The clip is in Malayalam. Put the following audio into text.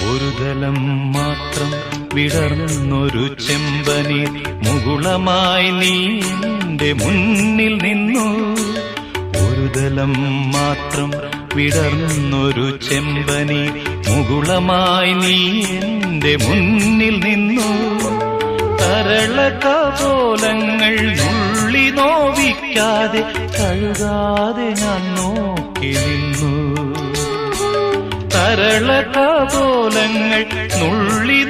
ഒരു ദലം മാത്രം വിടർന്നൊരു ചെമ്പനീർ മുകുളമായി നീ എന്റെ മുന്നിൽ നിന്നു. ഒരു ദലം മാത്രം വിടർന്നൊരു ചെമ്പനീർ മുകുളമായി നീ എന്റെ മുന്നിൽ നിന്നു. തരളകപോലങ്ങൾ നുള്ളി നോവിക്കാതെ കഴുകാതെ ഞാൻ നോക്കി നിന്നു. തരളകപോലങ്ങൾ നുള്ളി